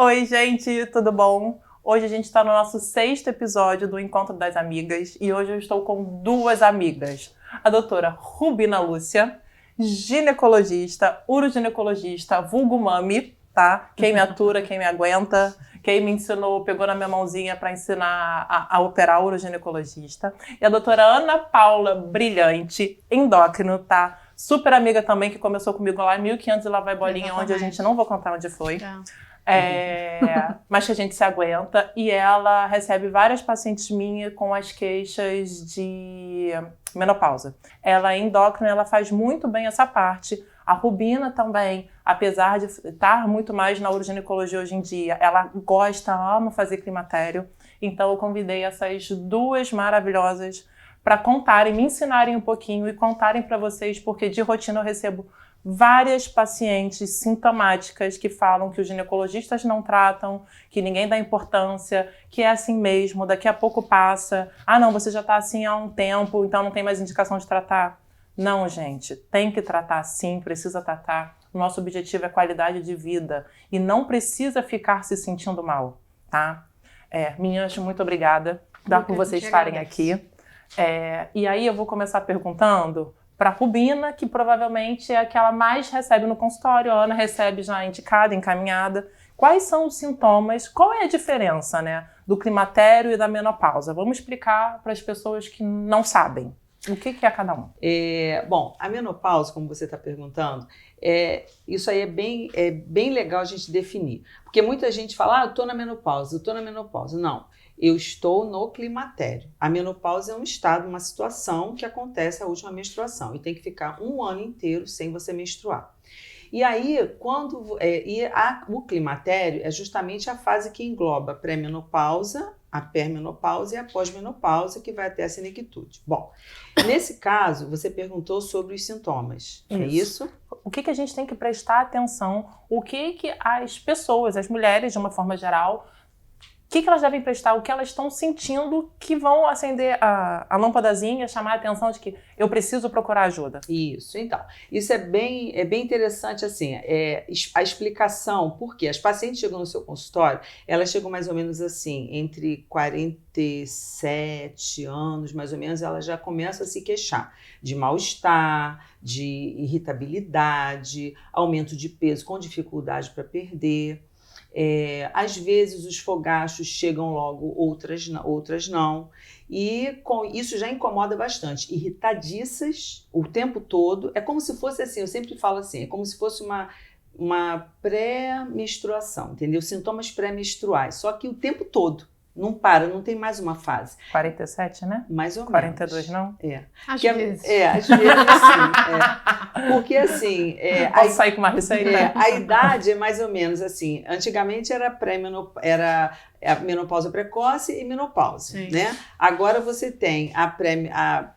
Oi, gente, tudo bom? Hoje a gente está no nosso 6º episódio do Encontro das Amigas e hoje eu estou com duas amigas. A doutora Rubina Lúcia, ginecologista, uroginecologista, vulgo mami, tá? Quem me atura, quem me aguenta, quem me ensinou, pegou na minha mãozinha para ensinar a operar uroginecologista. E a doutora Ana Paula Brilhante, endócrino, tá? Super amiga também, que começou comigo lá em 1500 e lá vai bolinha, onde a gente não vou contar onde foi. Mas que a gente se aguenta. E ela recebe várias pacientes minhas com as queixas de menopausa. Ela é endócrina, ela faz muito bem essa parte. A Rubina também, apesar de estar muito mais na uroginecologia hoje em dia, ela gosta, ama fazer climatério. Então eu convidei essas duas maravilhosas para contarem, me ensinarem um pouquinho e contarem para vocês, porque de rotina eu recebo várias pacientes sintomáticas que falam que os ginecologistas não tratam, que ninguém dá importância, que é assim mesmo, daqui a pouco passa. Ah, não, você já está assim há um tempo, então não tem mais indicação de tratar. Não, gente, tem que tratar sim, precisa tratar. O nosso objetivo é qualidade de vida e não precisa ficar se sentindo mal, tá? Meninas, muito obrigada por vocês estarem aqui. E aí eu vou começar perguntando para a Rubina, que provavelmente é a que ela mais recebe no consultório. A Ana recebe já indicada, encaminhada. Quais são os sintomas? Qual é a diferença, né, do climatério e da menopausa? Vamos explicar para as pessoas que não sabem. O que é cada um? Bom, a menopausa, como você está perguntando, isso aí é bem legal a gente definir. Porque muita gente fala, eu estou na menopausa, eu estou na menopausa. Não. Eu estou no climatério. A menopausa é um estado, uma situação que acontece a última menstruação e tem que ficar um ano inteiro sem você menstruar. E aí, o climatério é justamente a fase que engloba a pré-menopausa, a permenopausa e a pós-menopausa, que vai até a senectude. Bom, nesse caso, você perguntou sobre os sintomas, é isso? O que a gente tem que prestar atenção? O que as pessoas, as mulheres de uma forma geral, o que elas devem prestar, o que elas estão sentindo que vão acender a lâmpadazinha, chamar a atenção de que eu preciso procurar ajuda? Isso, então. Isso é bem interessante, assim, a explicação, porque as pacientes chegam no seu consultório, elas chegam mais ou menos assim, entre 47 anos, mais ou menos, elas já começam a se queixar de mal-estar, de irritabilidade, aumento de peso com dificuldade para perder. Às vezes os fogachos chegam logo, outras não, e com isso já incomoda bastante, irritadiças o tempo todo, é como se fosse assim, eu sempre falo assim, é como se fosse uma pré-menstruação, entendeu? Sintomas pré-menstruais, só que o tempo todo, não para, não tem mais uma fase. 47, né? Mais ou 42 menos. não? Às vezes. Às vezes sim. Porque assim... Posso sair com uma receita? A idade é mais ou menos assim. Antigamente era a menopausa precoce e menopausa, né? Agora você tem a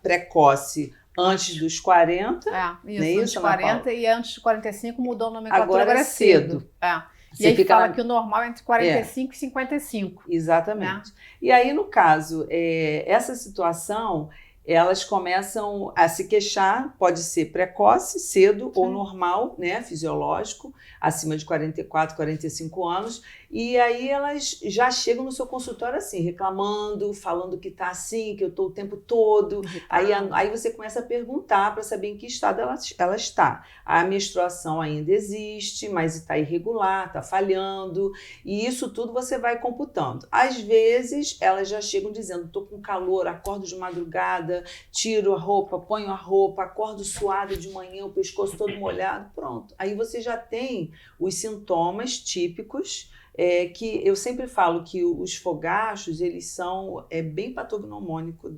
precoce antes dos 40. Isso, antes dos 40 e antes dos 45 mudou a nomenclatura, agora é cedo. E aí fala que o normal é entre 45 e 55. Exatamente. E aí, no caso, essa situação, elas começam a se queixar, pode ser precoce, cedo, ou normal, né, fisiológico, acima de 44, 45 anos. E aí elas já chegam no seu consultório assim, reclamando, falando que tá assim, que eu tô o tempo todo. Aí você começa a perguntar para saber em que estado ela está. A menstruação ainda existe, mas está irregular, está falhando. E isso tudo você vai computando. Às vezes elas já chegam dizendo, tô com calor, acordo de madrugada, tiro a roupa, ponho a roupa, acordo suada de manhã, o pescoço todo molhado, pronto. Aí você já tem os sintomas típicos, que eu sempre falo que os fogachos, eles são bem patognomônico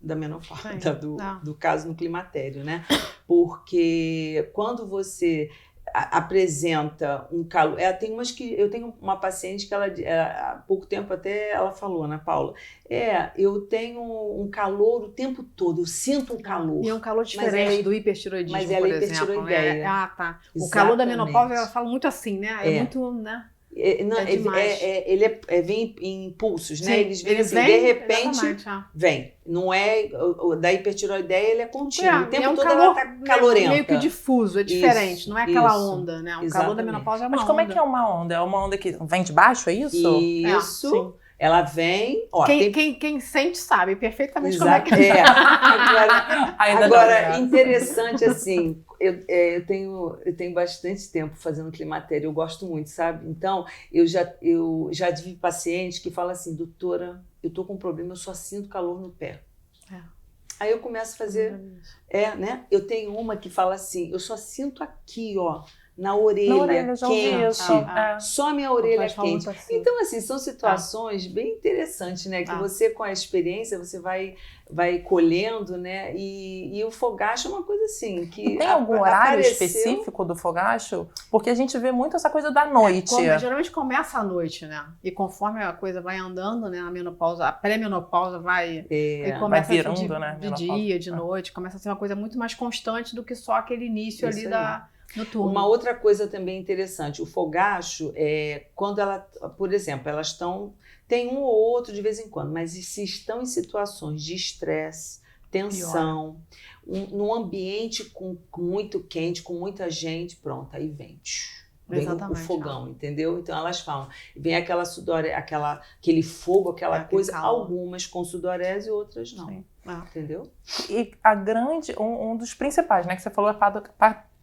da menopausa, do caso no climatério, né? Porque quando você apresenta um calor... eu tenho uma paciente que há pouco tempo até ela falou, Ana Paula, eu tenho um calor o tempo todo, eu sinto um calor. E é um calor diferente do hipertiroidismo, mas ela é hipertiroideia. O calor da menopausa, ela fala muito assim, né? É muito, né? Ele vem em impulsos, né? Sim, Eles vêm assim, vem, de repente, exatamente. vem. Não é, da hipertireoideia, ele é contínuo. O tempo um todo calor, ela tá calorenta. meio que difuso, é diferente, Isso, não é aquela isso, onda, né? O calor exatamente. da menopausa é uma onda. Mas como é que é uma onda? É uma onda que vem de baixo, é isso? Isso. Sim. Ela vem... Ó, quem sente sabe perfeitamente como é que é. Agora interessante assim, eu tenho bastante tempo fazendo climatério, eu gosto muito, sabe? Então, eu já tive paciente que fala assim, doutora, eu tô com um problema, eu só sinto calor no pé. Aí eu começo a fazer... né? Eu tenho uma que fala assim, eu só sinto aqui, ó, na orelha quente. Só a minha orelha quente. Assim. Então, assim, são situações bem interessantes, né? Que você, com a experiência, você vai colhendo, né? E o fogacho é uma coisa assim que... E tem algum horário específico do fogacho? Porque a gente vê muito essa coisa da noite. Geralmente começa à noite, né? E conforme a coisa vai andando, né? A menopausa, a pré-menopausa vai começa vai virando, né? De dia, de noite. Começa a ser uma coisa muito mais constante do que só aquele início ali no turno. Uma outra coisa também interessante, o fogacho, quando ela, por exemplo, elas estão... Tem um ou outro de vez em quando, mas se estão em situações de estresse, tensão, num ambiente com muito quente, com muita gente, pronto, aí vem o fogão, entendeu? Então elas falam, vem aquela sudorese, aquele fogo, aquela coisa, algumas com sudorese e outras não. Sim. Entendeu? E um dos principais, né, que você falou é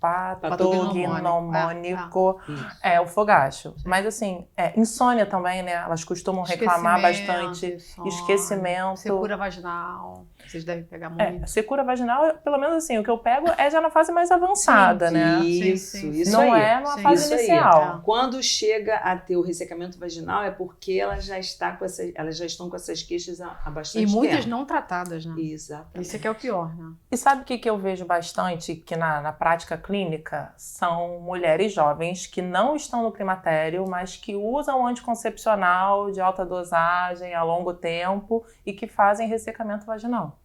patognomônico é o fogacho. Sim. Mas assim, insônia também, né? Elas costumam reclamar bastante. Esquecimento. Secura vaginal. Vocês devem pegar muito. Secura vaginal, pelo menos assim, o que eu pego é já na fase mais avançada, né? Isso não aí. É numa fase inicial. Quando chega a ter o ressecamento vaginal é porque elas já estão com essas queixas há bastante tempo. E muitas não tratadas, né? Exatamente. Isso é que é o pior, né? E sabe o que eu vejo bastante que na prática clínica são mulheres jovens que não estão no climatério, mas que usam anticoncepcional de alta dosagem a longo tempo e que fazem ressecamento vaginal.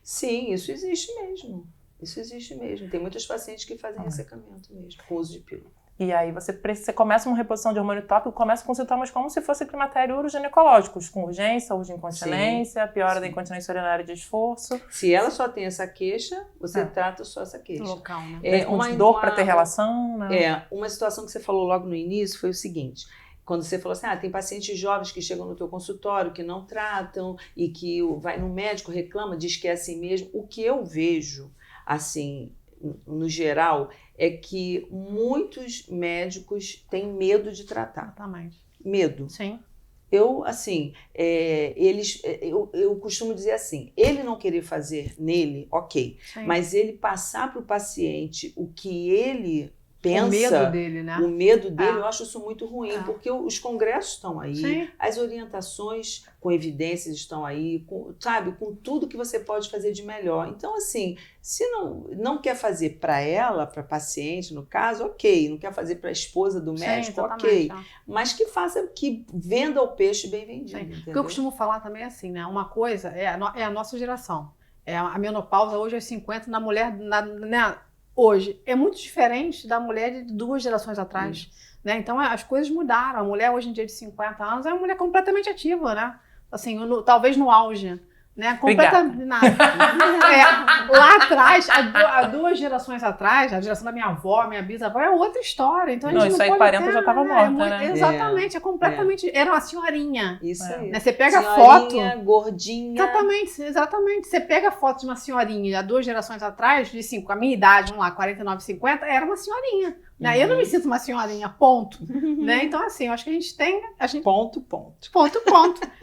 Sim, isso existe mesmo. Tem muitos pacientes que fazem ressecamento mesmo, com uso de pílula. E aí você começa uma reposição de hormônio tópico, começa com sintomas como se fosse climatério uroginecológicos, com urgência, incontinência, piora da incontinência urinária de esforço. Se ela só tem essa queixa, você trata só essa queixa. Local, né? Uma dor para ter relação, né? Uma situação que você falou logo no início foi o seguinte... Quando você falou assim, tem pacientes jovens que chegam no teu consultório, que não tratam e que vai no médico, reclama, diz que é assim mesmo. O que eu vejo, assim, no geral, é que muitos médicos têm medo de tratar. Exatamente. Medo. Sim. Eu, assim, eu costumo dizer assim, ele não querer fazer nele, ok. Sim. Mas ele passar para o paciente o que ele... pensa, o medo dele, né? O medo dele, eu acho isso muito ruim, porque os congressos estão aí, as orientações com evidências estão aí, com tudo que você pode fazer de melhor. Então, assim, se não quer fazer para ela, para paciente, no caso, ok. Não quer fazer para a esposa do médico, ok. Mas que faça, que venda o peixe bem vendido. O que eu costumo falar também é assim, né? Uma coisa é a nossa geração. A menopausa hoje aos 50, na mulher, hoje é muito diferente da mulher de 2 gerações atrás, né? Então as coisas mudaram. A mulher hoje em dia de 50 anos é uma mulher completamente ativa, né? Assim, talvez no auge, né? Completamente nada. Lá atrás, há 2 gerações atrás, a geração da minha avó, minha bisavó, é outra história. Então a gente isso aí 40 já estava morta, né? Exatamente, é completamente. Era uma senhorinha. Isso aí. Né? Você pega foto. Gordinha. Exatamente. Você pega a foto de uma senhorinha há 2 gerações atrás, a minha idade, vamos lá, 49, 50, era uma senhorinha. Né? Eu não me sinto uma senhorinha, ponto. Né? Então, assim, eu acho que a gente tem... Ponto.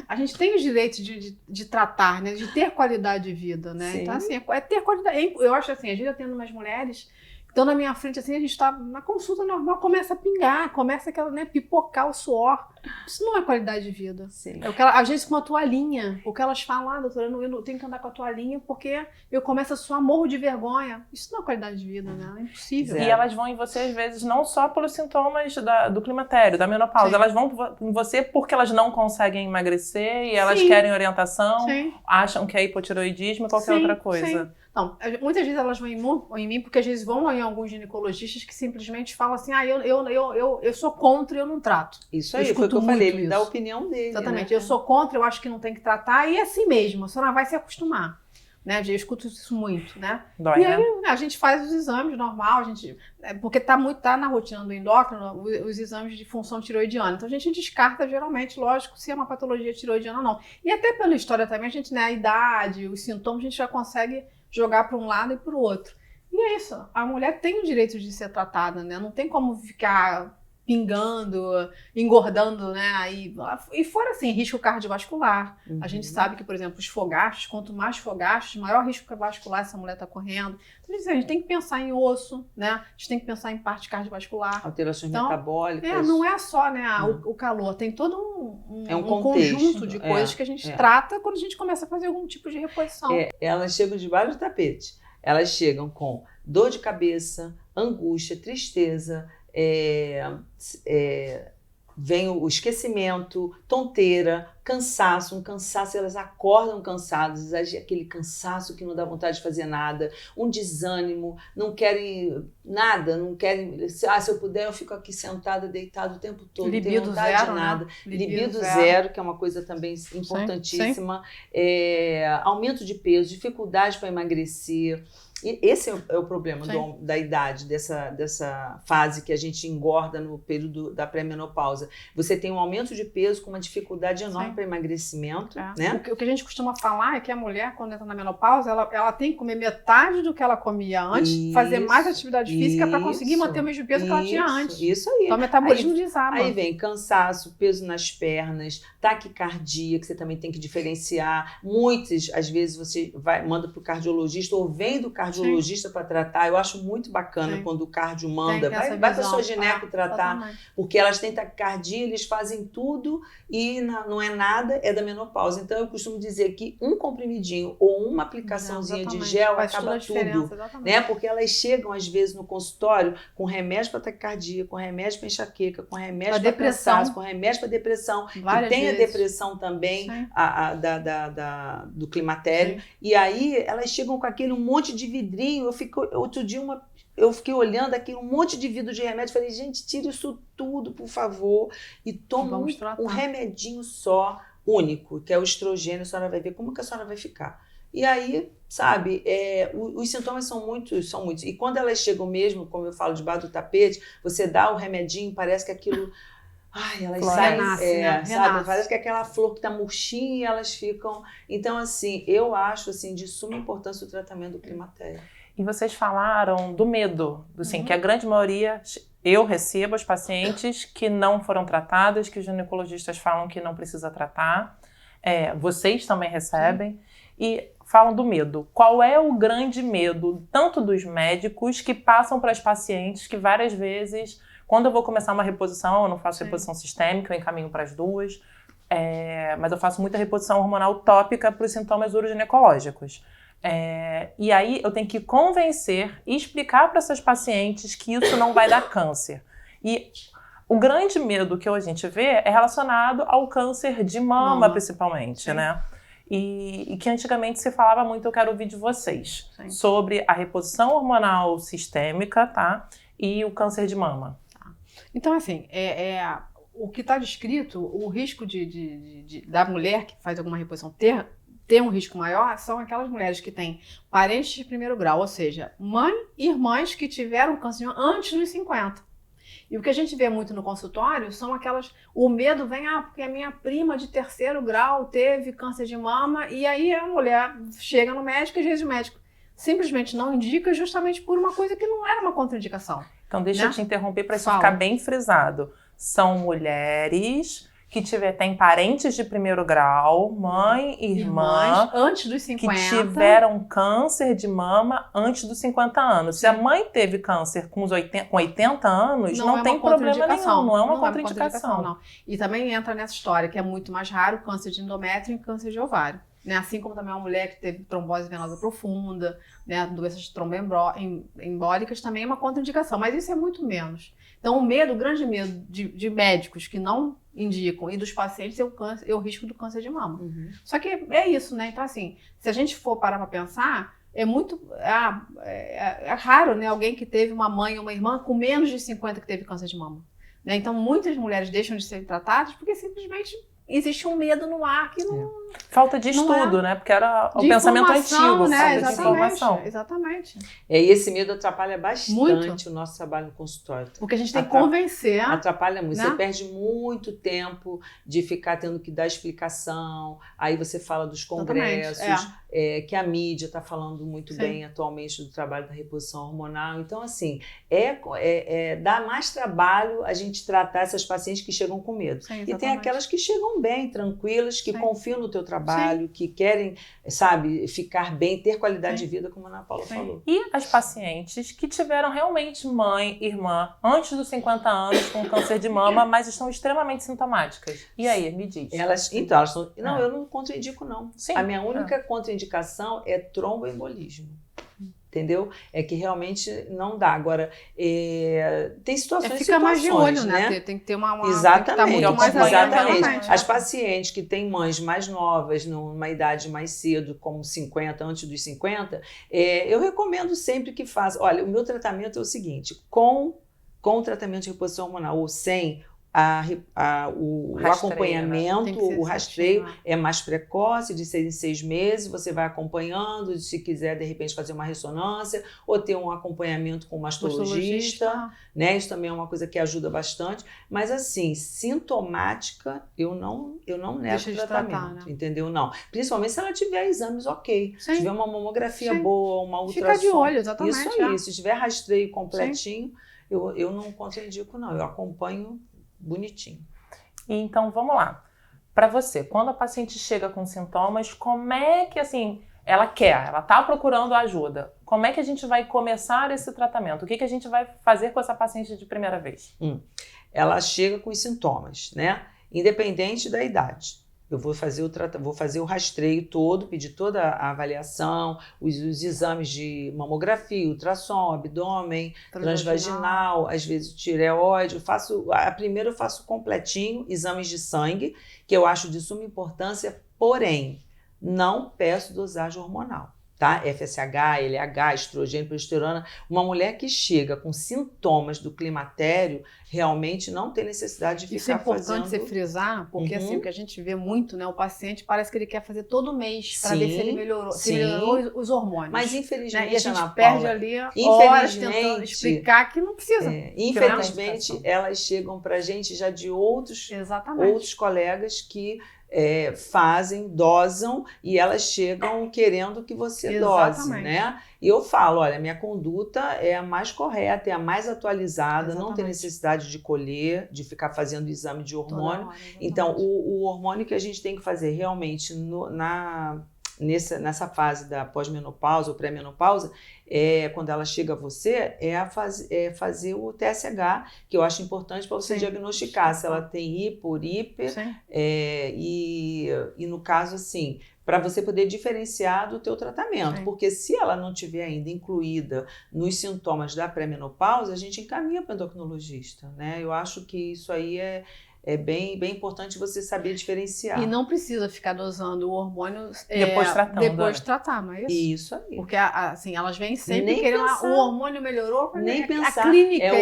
A gente tem os direitos de tratar, né? De ter qualidade de vida, né? Sim. Então, assim, ter qualidade... Eu acho assim, a gente atendo umas mulheres que estão na minha frente, assim, a gente está na consulta normal, começa a pingar, começa aquela, né, pipocar o suor. Isso não é qualidade de vida. Sim. Às vezes com uma toalhinha, o que elas falam, doutora, eu não tenho que andar com a toalhinha porque eu começo a suar, morro de vergonha. Isso não é qualidade de vida, né? É impossível. E elas vão em você, às vezes, não só pelos sintomas do climatério, da menopausa. Sim. Elas vão em você porque elas não conseguem emagrecer e elas querem orientação, acham que é hipotiroidismo e qualquer outra coisa. Sim. Não, muitas vezes elas vão em mim porque às vezes vão em alguns ginecologistas que simplesmente falam assim, eu sou contra e eu não trato. Isso aí, foi o que eu falei, ele dá a opinião dele. Exatamente, né? eu sou contra, eu acho que não tem que tratar, e é assim mesmo, a senhora vai se acostumar. Né? Eu escuto isso muito, né? Dói, e aí né? a gente faz os exames normal, porque tá na rotina do endócrino os exames de função tiroidiana. Então a gente descarta geralmente, lógico, se é uma patologia tiroidiana ou não. E até pela história também, a gente, né, a idade, os sintomas, a gente já consegue jogar para um lado e para o outro. E é isso, a mulher tem o direito de ser tratada, né? Não tem como ficar pingando, engordando, né? E fora assim, risco cardiovascular. A gente sabe que, por exemplo, os fogastos, quanto mais fogastos, maior risco cardiovascular essa mulher está correndo. Então, a gente tem que pensar em osso, né? A gente tem que pensar em parte cardiovascular. Alterações metabólicas. Não é só, né, o calor, tem todo um contexto, conjunto de coisas que a gente trata quando a gente começa a fazer algum tipo de reposição. Elas chegam debaixo do tapete. Elas chegam com dor de cabeça, angústia, tristeza, vem o esquecimento, tonteira, cansaço, elas acordam cansadas, aquele cansaço que não dá vontade de fazer nada, um desânimo, não querem nada, não querem, se eu puder eu fico aqui sentada, deitada o tempo todo, não tenho vontade de nada. Né? Libido zero, que é uma coisa também importantíssima, aumento de peso, dificuldade para emagrecer. E esse é o problema da idade, dessa fase que a gente engorda no período da pré-menopausa. Você tem um aumento de peso com uma dificuldade enorme para emagrecimento. Né? O que a gente costuma falar é que a mulher, quando entra na menopausa, ela tem que comer metade do que ela comia antes, fazer mais atividade física para conseguir manter o mesmo peso que ela tinha antes. Isso aí. Então o metabolismo desaba. Aí vem cansaço, peso nas pernas, taquicardia, que você também tem que diferenciar. Muitas, às vezes, você manda para o cardiologista ou vem do cardiologista para tratar. Eu acho muito bacana quando o cardio manda. Vai para a sua gineco tratar, exatamente. Porque elas têm taquicardia, eles fazem tudo e não é nada, é da menopausa. Então eu costumo dizer que um comprimidinho ou uma aplicaçãozinha de gel acaba tudo. Né? Porque elas chegam, às vezes, no consultório com remédio para taquicardia, com remédio para enxaqueca, com remédio para cansaço, com remédio para depressão. Várias que tem vezes. A depressão também do climatério. Sim. E aí elas chegam com aquele monte de vidrinho. Outro dia eu fiquei olhando aqui, um monte de vidro de remédio. Falei, gente, tira isso tudo, por favor. E toma um remedinho só, único, que é o estrogênio. A senhora vai ver como que a senhora vai ficar. E aí, sabe, os sintomas são muitos. E quando elas chegam mesmo, como eu falo, debaixo do tapete, você dá o remedinho, parece que aquilo... Ai, elas saem, sabe? Parece que é aquela flor que tá murchinha e elas ficam... Então, assim, eu acho assim, de suma importância o tratamento do climatério. E vocês falaram do medo, assim, que a grande maioria, eu recebo as pacientes que não foram tratadas, que os ginecologistas falam que não precisa tratar, vocês também recebem, e falam do medo. Qual é o grande medo, tanto dos médicos que passam para as pacientes, que várias vezes, quando eu vou começar uma reposição, eu não faço reposição sistêmica, eu encaminho para as duas, mas eu faço muita reposição hormonal tópica para os sintomas uroginecológicos. E aí eu tenho que convencer e explicar para essas pacientes que isso não vai dar câncer. E o grande medo que a gente vê é relacionado ao câncer de mama, principalmente, né? E que antigamente se falava muito, eu quero ouvir de vocês, sobre a reposição hormonal sistêmica, tá? E o câncer de mama. Então, assim, o que está descrito, o risco da mulher que faz alguma reposição ter um risco maior são aquelas mulheres que têm parentes de primeiro grau, ou seja, mãe e irmãs que tiveram câncer antes dos 50. E o que a gente vê muito no consultório são aquelas... O medo vem, porque a minha prima de terceiro grau teve câncer de mama, e aí a mulher chega no médico e às vezes o médico simplesmente não indica justamente por uma coisa que não era uma contraindicação. Então deixa eu te interromper para isso ficar bem frisado. São mulheres que têm parentes de primeiro grau, mãe e irmã, antes dos 50, que tiveram câncer de mama antes dos 50 anos. Se a mãe teve câncer com 80 anos, não tem problema nenhum, não é uma contraindicação. Não. E também entra nessa história que é muito mais raro câncer de endométrio e câncer de ovário. Né? Assim como também uma mulher que teve trombose venosa profunda, né? Doenças tromboembólicas também é uma contraindicação, mas isso é muito menos. Então o grande medo de médicos que não indicam e dos pacientes é o risco do câncer de mama. Só que é isso, né? Então assim, se a gente for parar para pensar, É raro, né, alguém que teve uma mãe ou uma irmã com menos de 50 que teve câncer de mama. Né? Então, muitas mulheres deixam de ser tratadas porque simplesmente existe um medo no ar que não... Falta de estudo, né? Porque era o de pensamento antigo, né? falta de Exatamente, informação. exatamente. E esse medo atrapalha bastante Muito. o nosso trabalho no consultório. Porque a gente tem que convencer. Atrapalha muito. Né? Você perde muito tempo de ficar tendo que dar explicação. Aí você fala dos congressos, que a mídia está falando muito Sim. bem atualmente do trabalho da reposição hormonal. Então, assim, dá mais trabalho a gente tratar essas pacientes que chegam com medo. Sim, e tem aquelas que chegam bem, tranquilas, que Sim. confiam no teu trabalho, que querem, sabe, ficar bem, ter qualidade Sim. de vida, como a Ana Paula falou. E as pacientes que tiveram realmente mãe, irmã, antes dos 50 anos com câncer de mama, mas estão extremamente sintomáticas. E aí, me diz. Elas estão... Não, eu não contraindico, não. Sim. A minha única contraindicação é tromboembolismo. Entendeu? É que realmente não dá. Agora, tem situações fica mais de olho, né? Tem que ter uma Exatamente. Tem que estar muito mais Exatamente. As pacientes que têm mães mais novas, numa idade mais cedo, como 50, antes dos 50, eu recomendo sempre que façam. Olha, o meu tratamento é o seguinte: com o tratamento de reposição hormonal ou sem, o acompanhamento, né? o rastreio é mais precoce, de 6 em 6 meses, você vai acompanhando, se quiser de repente fazer uma ressonância ou ter um acompanhamento com um mastologista, né? Isso também é uma coisa que ajuda bastante, mas assim, sintomática, eu não nego o tratamento, tratar, né? entendeu? Não, principalmente se ela tiver exames Sim. tiver uma mamografia boa, uma ultrassom. Fica de olho, exatamente. Isso aí, se tiver rastreio completinho, eu não contraindico não, eu acompanho bonitinho. Então, vamos lá. Para você, quando a paciente chega com sintomas, como é que, assim, ela está procurando ajuda, como é que a gente vai começar esse tratamento? O que a gente vai fazer com essa paciente de primeira vez? Ela chega com os sintomas, né? Independente da idade. Eu vou fazer o rastreio todo, pedir toda a avaliação, os exames de mamografia, ultrassom, abdômen, transvaginal, às vezes tireoide. Primeiro eu faço completinho, exames de sangue, que eu acho de suma importância, porém, não peço dosagem hormonal. Tá? FSH, LH, estrogênio, progesterona. Uma mulher que chega com sintomas do climatério realmente não tem necessidade de ficar fazendo... Isso é importante você frisar, porque assim, o que a gente vê muito, né? O paciente parece que ele quer fazer todo mês para ver se ele melhorou, os hormônios. Mas infelizmente, né? E a gente Ana perde Paula, ali horas tentando explicar que não precisa. Infelizmente, elas chegam pra gente já de outros colegas que dosam e elas chegam querendo que você dose, né? E eu falo, olha, minha conduta é a mais correta, é a mais atualizada, não tem necessidade de colher, de ficar fazendo exame de hormônio. Então, o hormônio que a gente tem que fazer realmente nessa fase da pós-menopausa ou pré-menopausa, quando ela chega a você, fazer o TSH, que eu acho importante para você diagnosticar se ela tem hiper, e no caso, assim, para você poder diferenciar do teu tratamento, porque se ela não tiver ainda incluída nos sintomas da pré-menopausa, a gente encaminha para o endocrinologista, né? Eu acho que isso aí é bem importante você saber diferenciar. E não precisa ficar dosando o hormônio depois de tratar, não é isso? Isso aí. Porque assim, elas vêm sempre querendo o hormônio melhorou, nem pensar. A clínica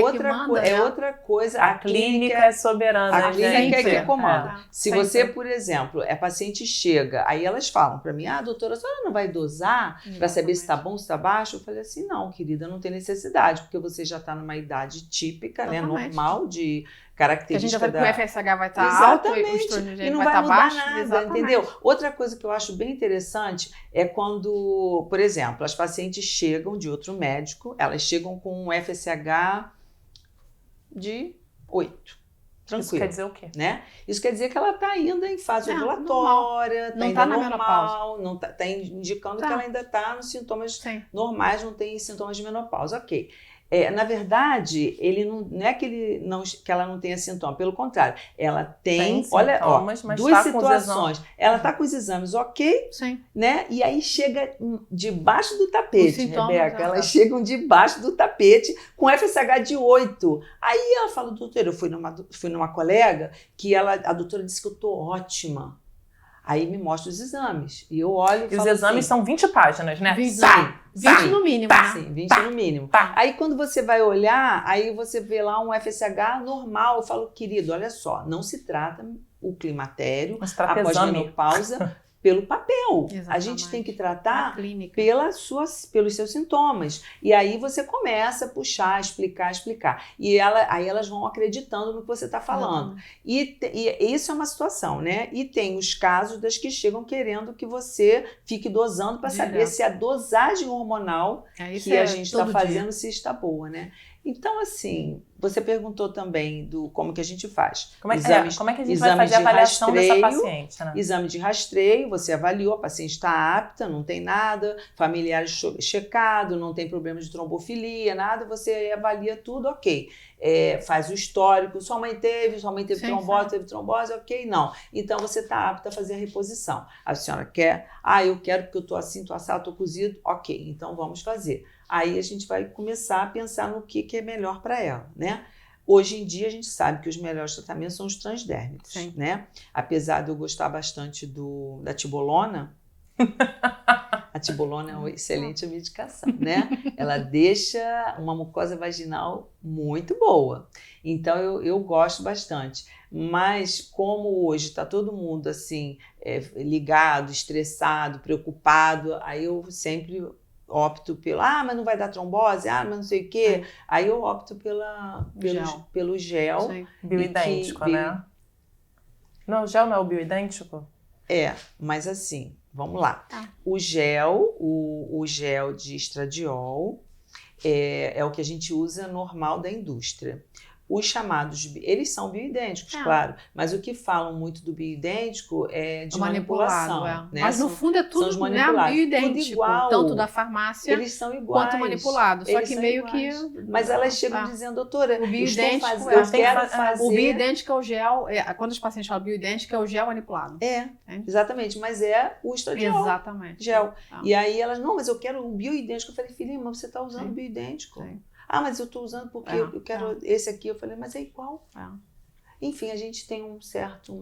outra coisa. A clínica é soberana. A clínica é que comanda. Se sempre. Você, por exemplo, a paciente chega, aí elas falam para mim, doutora, a senhora não vai dosar para saber se está bom, se está baixo? Eu falei assim, não, querida, não tem necessidade, porque você já está numa idade típica, né, normal de característica. A gente já vai que o FSH vai estar alto, o estrogênio vai estar baixo. Nada, entendeu? Outra coisa que eu acho bem interessante é quando, por exemplo, as pacientes chegam de outro médico, elas chegam com um FSH de 8. Tranquilo. Isso quer dizer o quê? Né? Isso quer dizer que ela está ainda em fase ovulatória, está ainda normal, não está indicando que ela ainda está nos sintomas normais, não tem sintomas de menopausa. Ok. Na verdade, ele não é que ela não tenha sintoma, pelo contrário, ela tem olha, duas situações. Ela está com os exames né? E aí chega debaixo do tapete, Rebeca. Elas chegam debaixo do tapete com FSH de 8. Aí ela fala, doutora, eu fui numa colega que a doutora disse que eu estou ótima. Aí me mostra os exames. E eu olho e os exames são 20 páginas, né? 20. 20 no mínimo, né? Sim, 20 no mínimo. Aí quando você vai olhar, aí você vê lá um FSH normal. Eu falo, querido, olha só, não se trata o climatério, a pós-menopausa, pelo papel. Exatamente. A gente tem que tratar clínica. pelos seus sintomas. E aí você começa a puxar, explicar. E aí elas vão acreditando no que você está falando. E isso é uma situação, né? E tem os casos das que chegam querendo que você fique dosando para saber se a dosagem hormonal que a gente está fazendo se está boa, né? Então, assim, você perguntou também do como que a gente faz. Como é que a gente vai fazer a avaliação dessa paciente? Né? Exame de rastreio, você avaliou, a paciente está apta, não tem nada, familiar checado, não tem problema de trombofilia, nada, você avalia tudo, ok. Faz o histórico, sua mãe teve trombose, ok, não. Então, você está apta a fazer a reposição. A senhora quer? Eu quero porque eu estou assim, estou assado, estou cozido, ok, então vamos fazer. Aí a gente vai começar a pensar no que é melhor para ela, né? Hoje em dia a gente sabe que os melhores tratamentos são os transdérmicos, né? Apesar de eu gostar bastante da tibolona, a tibolona é uma excelente medicação, né? Ela deixa uma mucosa vaginal muito boa. Então eu gosto bastante. Mas como hoje está todo mundo assim ligado, estressado, preocupado, aí eu sempre opto mas não vai dar trombose, mas não sei o quê. Aí eu opto pelo gel. Sim. Bioidêntico, né? Não, o gel não é o bioidêntico? Mas assim, vamos lá. O gel, o gel de estradiol é o que a gente usa normal da indústria. Os chamados, eles são bioidênticos, claro, mas o que falam muito do bioidêntico é de manipulação. Né? Mas no fundo é tudo bioidêntico, tudo igual, tanto da farmácia eles são iguais, quanto manipulado. Só que meio iguais. Que... Mas elas chegam dizendo, doutora, o bioidêntico eu quero fazer... O bioidêntico é o gel, quando os pacientes falam bioidêntico, é o gel manipulado. Exatamente, mas é o estradiol. Exatamente. Gel. E aí elas, não, mas eu quero o bioidêntico. Eu falei, filhinha, mas você está usando o bioidêntico. Mas eu estou usando porque eu quero esse aqui. Eu falei, mas é igual. Enfim, a gente tem um certo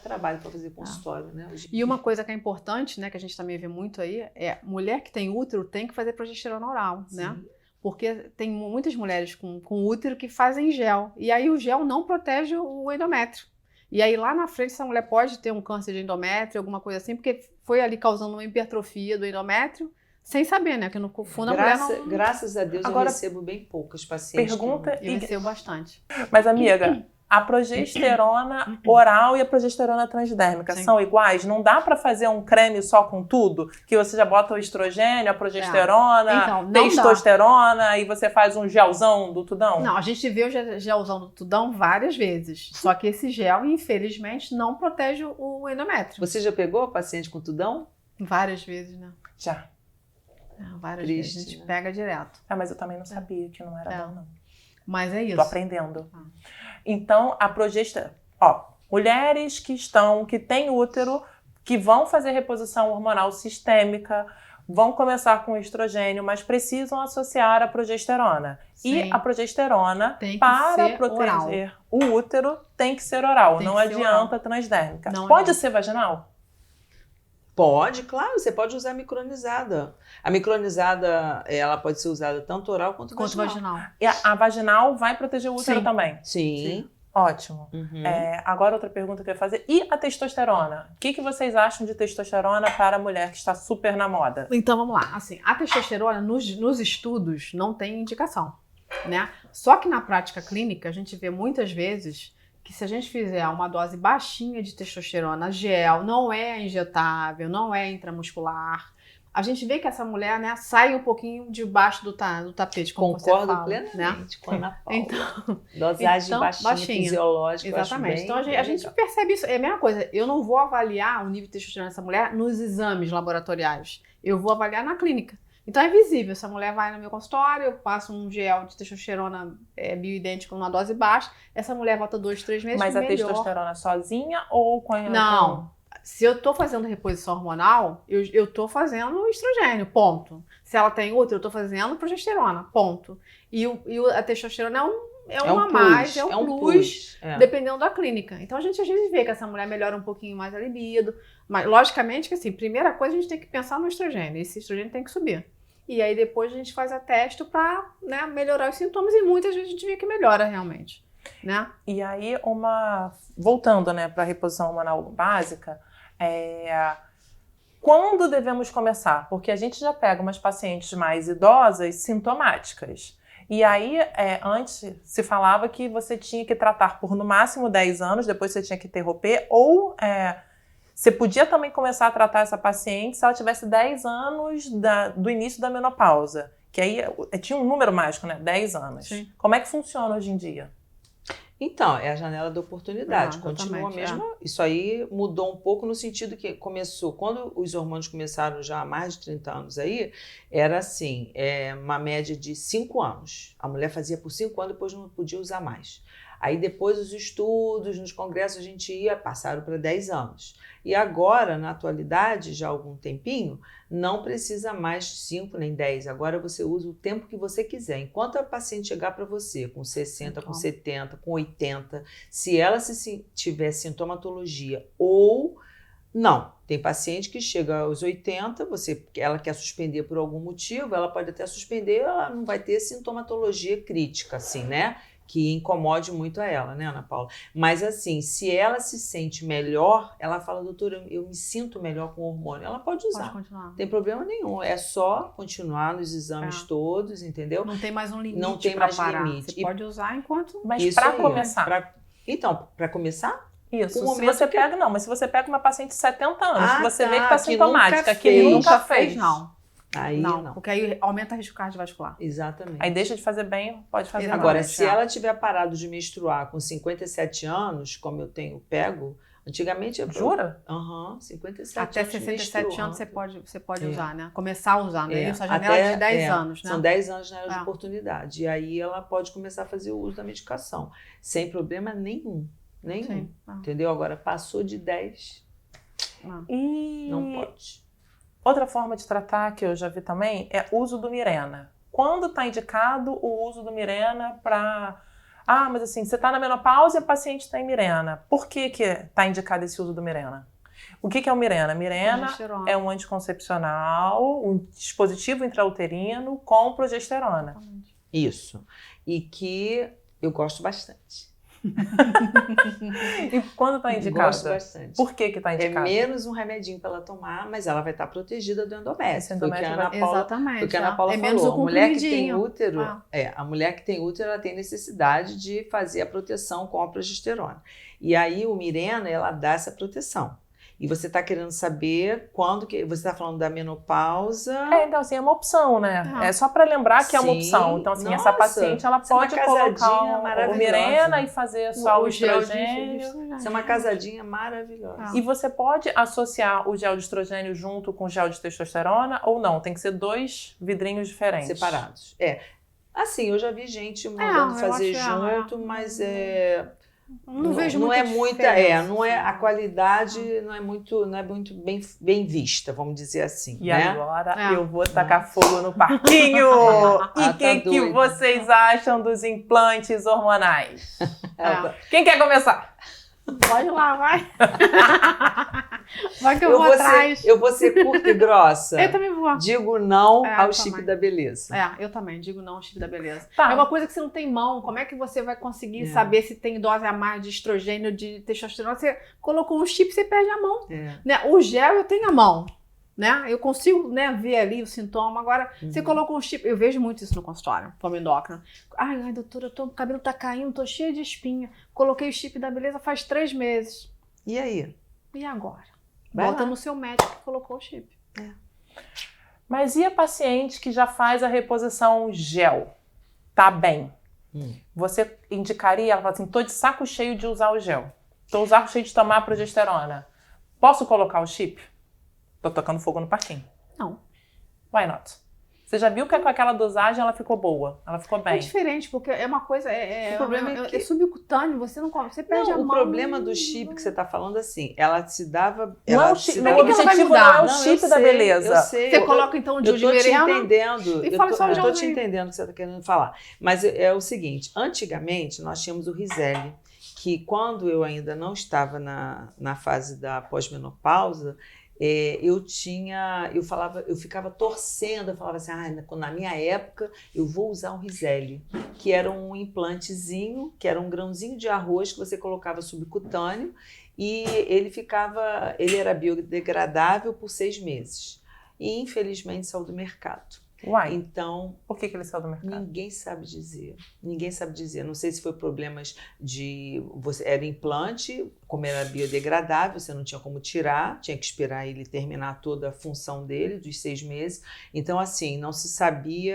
trabalho para fazer consultório, né? E uma coisa que é importante, né, que a gente também vê muito aí, mulher que tem útero tem que fazer progesterona oral, né? Porque tem muitas mulheres com útero que fazem gel. E aí o gel não protege o endométrio. E aí lá na frente essa mulher pode ter um câncer de endométrio, alguma coisa assim, porque foi ali causando uma hipertrofia do endométrio, sem saber, né? Que no fundo a mulher não... Graças a Deus eu recebo bem poucas pacientes. Eu recebo bastante. Mas amiga, a progesterona oral e a progesterona transdérmica são iguais? Não dá para fazer um creme só com tudo? Que você já bota o estrogênio, a progesterona, testosterona e você faz um gelzão do tudão? Não, a gente vê o gelzão do tudão várias vezes. Só que esse gel, infelizmente, não protege o endométrio. Você já pegou a paciente com tudão? Várias vezes, né? Já. Várias vezes. A gente pega direto. Mas eu também não sabia que não era bom, não. Mas é isso. Tô aprendendo. Então, a progesterona... mulheres que têm útero, que vão fazer reposição hormonal sistêmica, vão começar com estrogênio, mas precisam associar a progesterona. Sim. E a progesterona, para proteger o útero, tem que ser oral. Não adianta transdérmica. Pode ser vaginal? Pode, claro, você pode usar a micronizada. A micronizada, ela pode ser usada tanto oral quanto vaginal. E a vaginal vai proteger o útero também? Sim. Ótimo. Agora outra pergunta que eu ia fazer. E a testosterona? O que vocês acham de testosterona para a mulher que está super na moda? Então vamos lá. Assim, a testosterona nos estudos não tem indicação, né? Só que na prática clínica a gente vê muitas vezes que se a gente fizer uma dose baixinha de testosterona gel, não é injetável, não é intramuscular, a gente vê que essa mulher, né, sai um pouquinho debaixo do tapete, como você fala. Concordo plenamente com a Ana Paula. Então, dosagem baixinha, fisiológica. Exatamente. Então a gente percebe isso. É a mesma coisa. Eu não vou avaliar o nível de testosterona dessa mulher nos exames laboratoriais. Eu vou avaliar na clínica. Então é visível, essa mulher vai no meu consultório, eu passo um gel de testosterona bioidêntico numa dose baixa, essa mulher volta 2, 3 meses melhor. Mas a testosterona sozinha ou com a... Não, se eu tô fazendo reposição hormonal, eu tô fazendo estrogênio, ponto. Se ela tem útero, eu tô fazendo progesterona, ponto. E a testosterona é um plus, dependendo da clínica. Então a gente às vezes vê que essa mulher melhora um pouquinho mais a libido, mas logicamente que assim, primeira coisa a gente tem que pensar no estrogênio, esse estrogênio tem que subir. E aí depois a gente faz a teste para, né, melhorar os sintomas e muitas vezes a gente vê que melhora realmente, né? E aí, voltando, né, para a reposição hormonal básica, quando devemos começar? Porque a gente já pega umas pacientes mais idosas sintomáticas. E aí, antes se falava que você tinha que tratar por no máximo 10 anos, depois você tinha que interromper, ou você podia também começar a tratar essa paciente se ela tivesse 10 anos do início da menopausa. Que aí tinha um número mágico, né? 10 anos. Sim. Como é que funciona hoje em dia? Então, é a janela da oportunidade. Continua exatamente, mesmo. Isso aí mudou um pouco no sentido que começou, quando os hormônios começaram já há mais de 30 anos aí, era assim, uma média de 5 anos. A mulher fazia por 5 anos, depois não podia usar mais. Aí depois os estudos, nos congressos a gente passaram para 10 anos. E agora, na atualidade, já há algum tempinho, não precisa mais 5 nem 10. Agora você usa o tempo que você quiser. Enquanto a paciente chegar para você com 60, com 70, com 80, se ela tiver sintomatologia ou não. Tem paciente que chega aos 80, ela quer suspender por algum motivo, ela pode até suspender, ela não vai ter sintomatologia crítica, assim, né? Que incomode muito a ela, né, Ana Paula? Mas assim, se ela se sente melhor, ela fala, doutora, eu me sinto melhor com o hormônio. Ela pode usar. Pode continuar. Não tem problema nenhum. É só continuar nos exames todos, entendeu? Não tem mais um limite. Não tem pra mais parar. limite. Você pode usar enquanto... Mas para começar... Então, para começar... Isso, se você pega, não, mas se você pega uma paciente de 70 anos, que você vê que está que sintomática, nunca que ele fez. nunca fez, não. Aí não. Porque aí aumenta o risco cardiovascular. Exatamente. Aí deixa de fazer bem, pode fazer mal. Agora, se ela tiver parado de menstruar com 57 anos, como eu pego, antigamente... Jura? 57 Até anos 67 anos você pode usar, né? Começar a usar, né? Isso, a janela até, de 10 anos, né? São 10 anos de janela de oportunidade. E aí ela pode começar a fazer o uso da medicação, sem problema nenhum. Nenhum. Entendeu? Agora, passou de 10, não pode. Outra forma de tratar que eu já vi também é o uso do Mirena. Quando está indicado o uso do Mirena para... mas assim, você está na menopausa e a paciente está em Mirena. Por que está indicado esse uso do Mirena? O que é o Mirena? Mirena é um anticoncepcional, um dispositivo intrauterino com progesterona. Isso. E que eu gosto bastante. E quando está indicado? Gosto bastante. Por que está indicado? É menos um remedinho para ela tomar, mas ela vai estar protegida do endométrio. Foi o que a Ana Paula falou. Menos a mulher que tem útero, a mulher que tem útero, ela tem necessidade de fazer a proteção com a progesterona. E aí o Mirena, ela dá essa proteção. E você está querendo saber quando que... Você está falando da menopausa... Então assim, é uma opção, né? É só para lembrar que é uma opção. Então assim, essa paciente, ela pode colocar o Mirena e fazer só o estrogênio. Isso é uma casadinha maravilhosa. E você pode associar o gel de estrogênio junto com o gel de testosterona ou não? Tem que ser 2 vidrinhos diferentes. Separados. Assim, eu já vi gente mandando fazer junto, mas Não vejo não muita é muita, não é a qualidade não é muito bem vista, vamos dizer assim. E né? agora eu vou tacar fogo no parquinho. E o que vocês acham dos implantes hormonais? Quem quer começar? Pode lá, vai. Vai que eu vou atrás. Eu vou ser curta e grossa. Eu também vou. Digo não ao chip da beleza. Eu também digo não ao chip da beleza. Tá. É uma coisa que você não tem mão. Como é que você vai conseguir saber se tem dose a mais de estrogênio, de testosterona? Você colocou um chip, você perde a mão. Né? O gel eu tenho a mão. Né? Eu consigo, né, ver ali o sintoma. Agora, você colocou um chip. Eu vejo muito isso no consultório, como endócrina. Ai, doutora, o cabelo tá caindo, tô cheia de espinha. Coloquei o chip da beleza faz 3 meses. E aí? E agora? Vai Volta lá. no seu médico que colocou o chip. Mas e a paciente que já faz a reposição gel? Tá bem. Você indicaria, ela fala assim, tô de saco cheio de usar o gel. Tô de saco cheio de tomar a progesterona. Posso colocar o chip? Tô tocando fogo no parquinho. Não. Why not? Você já viu que com aquela dosagem ela ficou boa? Ela ficou bem? É diferente, porque é uma coisa... O problema é subcutâneo, você não come, você perde a mão. O problema do chip que você está falando assim, ela se dava... Não é o chip, o objetivo não é o chip da beleza. Eu sei. Você coloca então o de Mirena. Eu tô te entendendo. E fala só o eu tô te entendendo o que você está querendo falar. Mas é o seguinte, antigamente nós tínhamos o Rizelli, que quando eu ainda não estava na fase da pós-menopausa, eu ficava torcendo, eu falava assim, na minha época eu vou usar um Rizelli, que era um implantezinho, que era um grãozinho de arroz que você colocava subcutâneo e ele era biodegradável por 6 meses. E infelizmente saiu do mercado. Uai, então, por que ele saiu do mercado? Ninguém sabe dizer. Não sei se foi problemas era implante, como era biodegradável, você não tinha como tirar, tinha que esperar ele terminar toda a função dele, dos 6 meses. Então, assim, não se sabe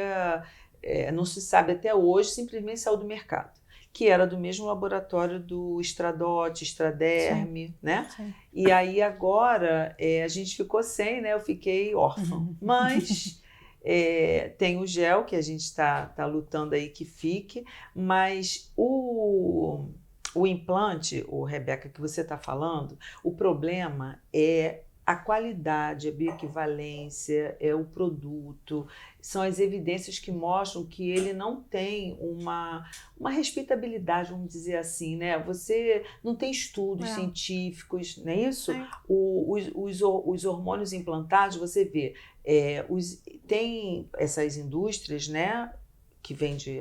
até hoje, simplesmente saiu do mercado. Que era do mesmo laboratório do Estradote, Estraderme, né? Sim. E aí agora a gente ficou sem, né? Eu fiquei órfã. Mas tem o gel que a gente está lutando aí que fique, mas o implante, Rebeca, que você está falando, o problema é a qualidade, a bioequivalência, o produto, são as evidências que mostram que ele não tem uma respeitabilidade, vamos dizer assim, né? Você não tem estudos científicos, não é isso? Os hormônios implantados, você vê, tem essas indústrias, né, que vêm de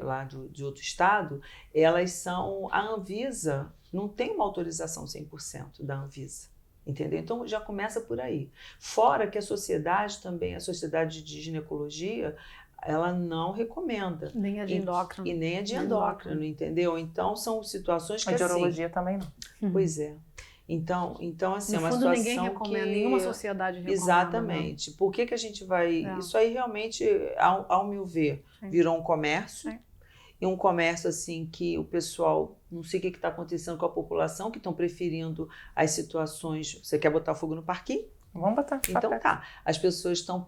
outro estado, elas são, a Anvisa não tem uma autorização 100% da Anvisa. Entendeu? Então já começa por aí. Fora que a sociedade também, a sociedade de ginecologia, ela não recomenda. Nem a de endócrino. E nem a de endócrino, entendeu? Então são situações que a de urologia também não. Pois é. Então assim, no é uma fundo, situação ninguém recomenda, nenhuma sociedade recomenda. Exatamente. Né? Por que a gente vai... Isso aí realmente, ao meu ver, virou um comércio. Sim. E um comércio assim que o pessoal, não sei o que está acontecendo com a população, que estão preferindo as situações. Você quer botar fogo no parquinho? Vamos botar. Então tá. As pessoas estão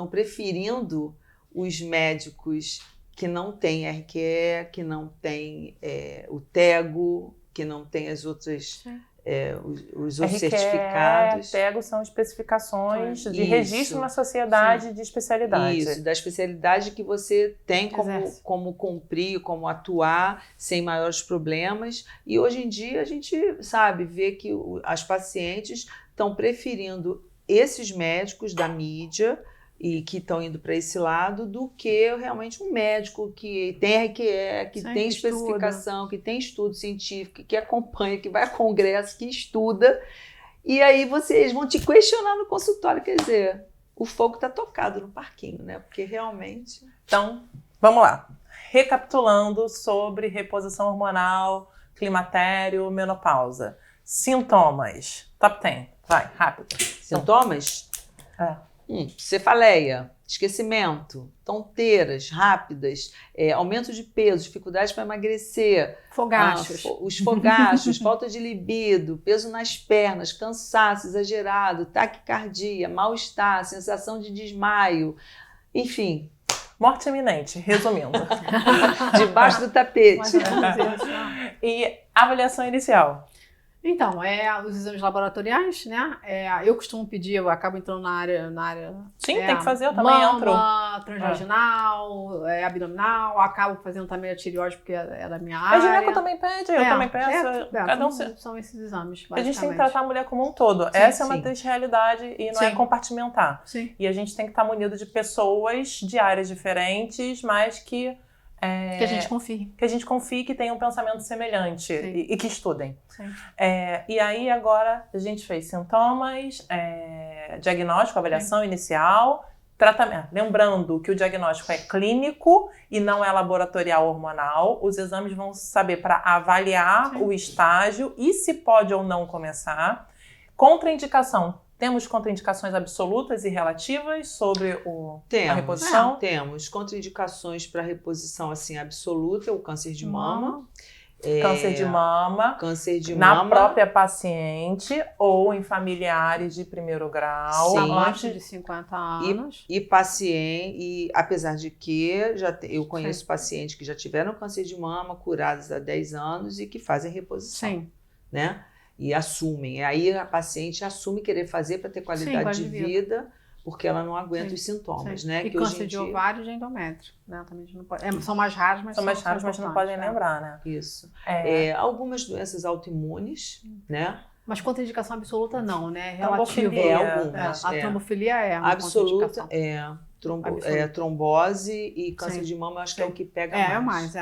preferindo os médicos que não têm RQE, que não têm o TEGO, que não têm as outras... os outros certificados. TEGO são especificações de registro na sociedade de especialidade. Isso, da especialidade que você tem como cumprir, como atuar sem maiores problemas. E hoje em dia a gente vê que as pacientes estão preferindo esses médicos da mídia e que estão indo para esse lado do que realmente um médico que tem RQE, que tem especificação, que tem estudo científico, que acompanha, que vai a congresso, que estuda. E aí vocês vão te questionar no consultório. Quer dizer, o fogo está tocado no parquinho, né? Porque realmente... Então, vamos lá. Recapitulando sobre reposição hormonal, climatério, menopausa. Sintomas. Top 10. Vai, rápido. Sintomas? Cefaleia, esquecimento, tonteiras rápidas, aumento de peso, dificuldade para emagrecer, fogachos, os fogachos, falta de libido, peso nas pernas, cansaço exagerado, taquicardia, mal-estar, sensação de desmaio, enfim. Morte iminente, resumindo. Debaixo do tapete. E avaliação inicial. Então, os exames laboratoriais, né? Eu costumo pedir, eu acabo entrando na área. Sim, tem que fazer, eu também entro. Mama, transvaginal, abdominal, acabo fazendo também a tireoide, porque é da minha área. A gineco também pede, eu também peço. Cada um são esses exames, a gente tem que tratar a mulher como um todo. Sim, essa é uma triste realidade e não é compartimentar. Sim. E a gente tem que estar munido de pessoas de áreas diferentes, mas que a gente confie. Que a gente confie, que tenham um pensamento semelhante e que estudem. Sim. E aí agora a gente fez sintomas, diagnóstico, avaliação inicial, tratamento. Lembrando que o diagnóstico é clínico e não é laboratorial hormonal. Os exames vão saber para avaliar o estágio e se pode ou não começar. Contraindicação. Temos contraindicações absolutas e relativas sobre a reposição? Temos contraindicações para reposição assim, absoluta, o câncer de mama. Câncer de mama. Câncer de na mama. própria paciente ou em familiares de primeiro grau. Abaixo de 50 anos. E apesar de que eu conheço pacientes que já tiveram câncer de mama, curados há 10 anos e que fazem reposição. Sim. Né? E assumem. Aí a paciente assume querer fazer para ter qualidade de vida, porque ela não aguenta os sintomas, né? E câncer de ovário e de endométrio, né? Também a gente não pode... são mais raros, mas mais raros, mas não podem lembrar, né? Isso. Algumas doenças autoimunes, né? Mas contraindicação absoluta não, né? Relativo. Algumas. A trombofilia é uma absoluta, contraindicação. trombose e câncer Sim. de mama, eu acho que é o que pega É mais.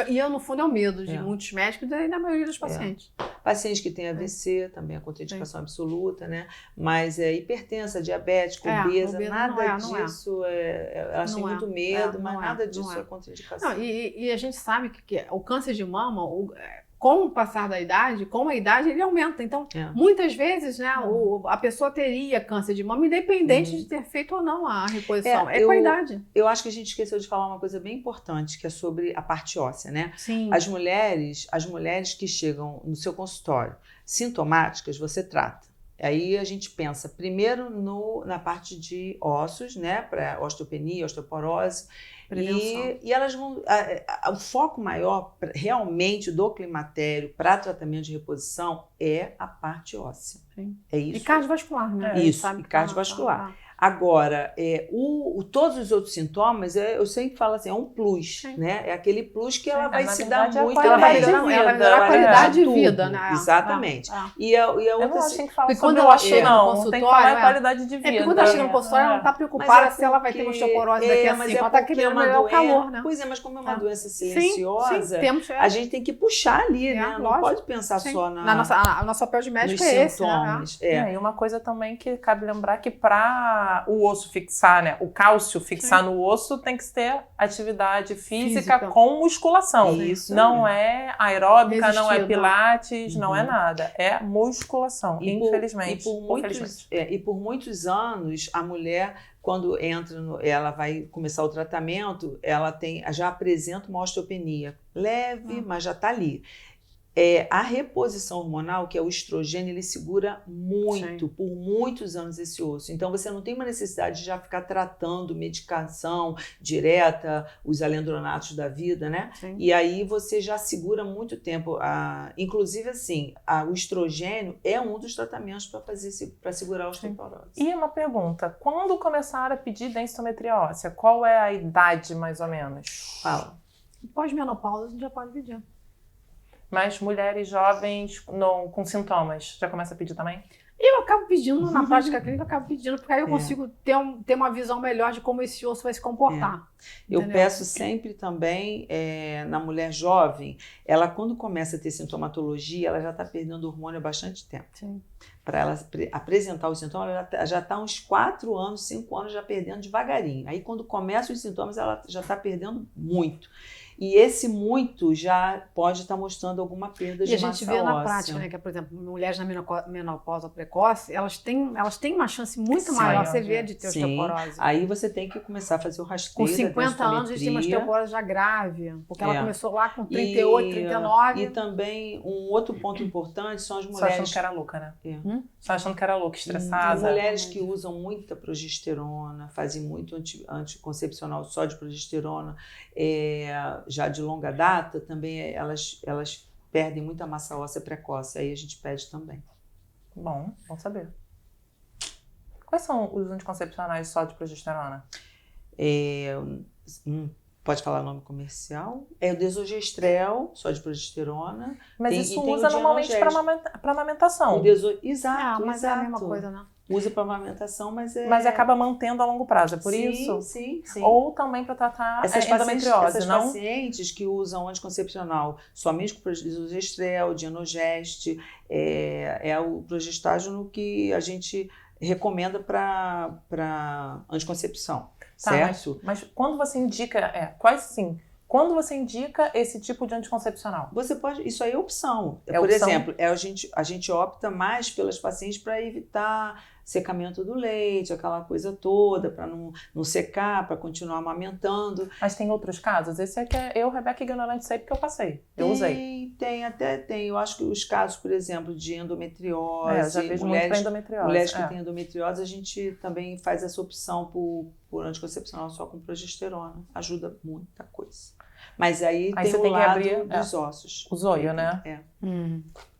E no fundo é o medo de muitos médicos e da maioria dos pacientes. Pacientes que têm AVC também é contraindicação absoluta, né? Mas hipertensa, diabético, obesa, nada disso elas têm muito medo, mas nada disso é contraindicação. Não, e a gente sabe que o câncer de mama, com o passar da idade, com a idade, ele aumenta. Então, muitas vezes, né, a pessoa teria câncer de mama, independente de ter feito ou não a reposição. Com a idade. Eu acho que a gente esqueceu de falar uma coisa bem importante, que é sobre a parte óssea, né? Sim. As mulheres que chegam no seu consultório sintomáticas, você trata. Aí a gente pensa primeiro na parte de ossos, né? Para osteopenia, osteoporose. E elas vão. O foco maior realmente do climatério para tratamento de reposição é a parte óssea. Sim. É isso. E cardiovascular, né? Isso, e cardiovascular. Agora, todos os outros sintomas, eu sempre falo assim, é um plus, né? É aquele plus que ela vai se dar muito. Ela vai melhorar a qualidade de vida, né? Exatamente. E a outra... Eu não acho que fala quando ela chega no consultório, tem que falar em qualidade de vida. Porque quando ela chega no consultório, ela não está preocupada se ela vai ter osteoporose daqui a 5. Ela está querendo melhorar o calor, né? Pois é, mas como é uma doença silenciosa, a gente tem que puxar ali, né? Não pode pensar só na... Nosso papel de médico é esse, sintomas. E uma coisa também que cabe lembrar que para o osso fixar, né? O cálcio fixar no osso tem que ter atividade física com musculação. Isso. Não é aeróbica, não é pilates, não é nada. É musculação, infelizmente. E por muitos anos, a mulher, quando ela vai começar o tratamento, ela já apresenta uma osteopenia leve, mas já está ali. A reposição hormonal, que é o estrogênio, ele segura muito, por muitos anos esse osso. Então, você não tem uma necessidade de já ficar tratando medicação direta, os alendronatos da vida, né? Sim. E aí você já segura muito tempo. Inclusive, assim, o estrogênio é um dos tratamentos para segurar a osteoporose. E uma pergunta, quando começaram a pedir densitometria óssea, qual é a idade, mais ou menos? Fala. Pós-menopausa, a gente já pode pedir. Mas mulheres jovens com sintomas, já começa a pedir também? Eu acabo pedindo, na prática clínica, porque aí eu consigo ter uma visão melhor de como esse osso vai se comportar. Eu peço sempre também, na mulher jovem, ela quando começa a ter sintomatologia, ela já está perdendo hormônio há bastante tempo. Sim. Para ela apresentar os sintomas, ela já está uns 4 anos, 5 anos já perdendo devagarinho. Aí quando começam os sintomas, ela já está perdendo muito. E esse muito já pode estar mostrando alguma perda de massa óssea. E a gente vê na prática, né, que, por exemplo, mulheres na menopausa precoce, elas têm uma chance muito maior, você vê, de ter osteoporose. Aí você tem que começar a fazer o rastreio. Com 50 anos, a gente tem uma osteoporose já grave, porque ela começou lá com 38, 39. E também, um outro ponto importante são as mulheres... Só achando que era louca, né? Só achando que era louca, estressada. As mulheres que usam muita progesterona, fazem muito anticoncepcional só de progesterona, já de longa data, também elas perdem muita massa óssea precoce. Aí a gente pede também. Bom saber. Quais são os anticoncepcionais só de progesterona? Pode falar nome comercial. É o desogestrel, só de progesterona. Mas isso usa normalmente para amamentação. Exato, mas é a mesma coisa, né? Usa para amamentação, mas acaba mantendo a longo prazo, é por isso? Sim. Ou também para tratar endometriose, essas não? pacientes que usam anticoncepcional somente com desogestrel, dienogeste, é o progestágeno que a gente recomenda para anticoncepção, certo? Mas quando você indica, quando você indica esse tipo de anticoncepcional? Você pode, isso aí é opção. Por exemplo, a gente opta mais pelas pacientes para evitar secamento do leite, aquela coisa toda, para não secar, para continuar amamentando. Mas tem outros casos? Esse é que eu, Rebeca, ignorante, sei porque eu passei. Eu usei. Tem. Eu acho que os casos, por exemplo, de endometriose, eu já vejo muito para endometriose. Mulheres que têm endometriose, a gente também faz essa opção por anticoncepcional só com progesterona. Ajuda muita coisa. Mas aí tem o lado dos ossos. O zoio, né?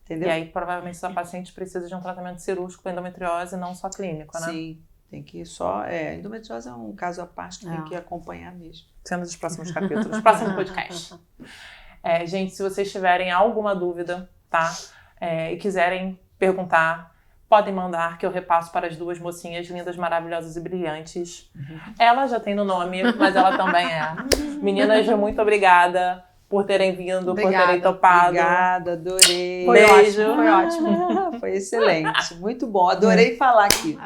Entendeu? E aí, provavelmente, essa paciente precisa de um tratamento cirúrgico para endometriose, não só clínico, né? Sim, tem que endometriose é um caso à parte que tem que acompanhar mesmo. Sendo dos próximos capítulos, próximo podcast. Gente, se vocês tiverem alguma dúvida, tá? E quiserem perguntar, podem mandar que eu repasso para as duas mocinhas lindas, maravilhosas e brilhantes. Ela já tem no nome, mas ela também é. Meninas, muito obrigada por terem vindo, por terem topado. Obrigada, adorei. Beijo. Foi ótimo. Foi excelente, muito bom. Adorei falar aqui.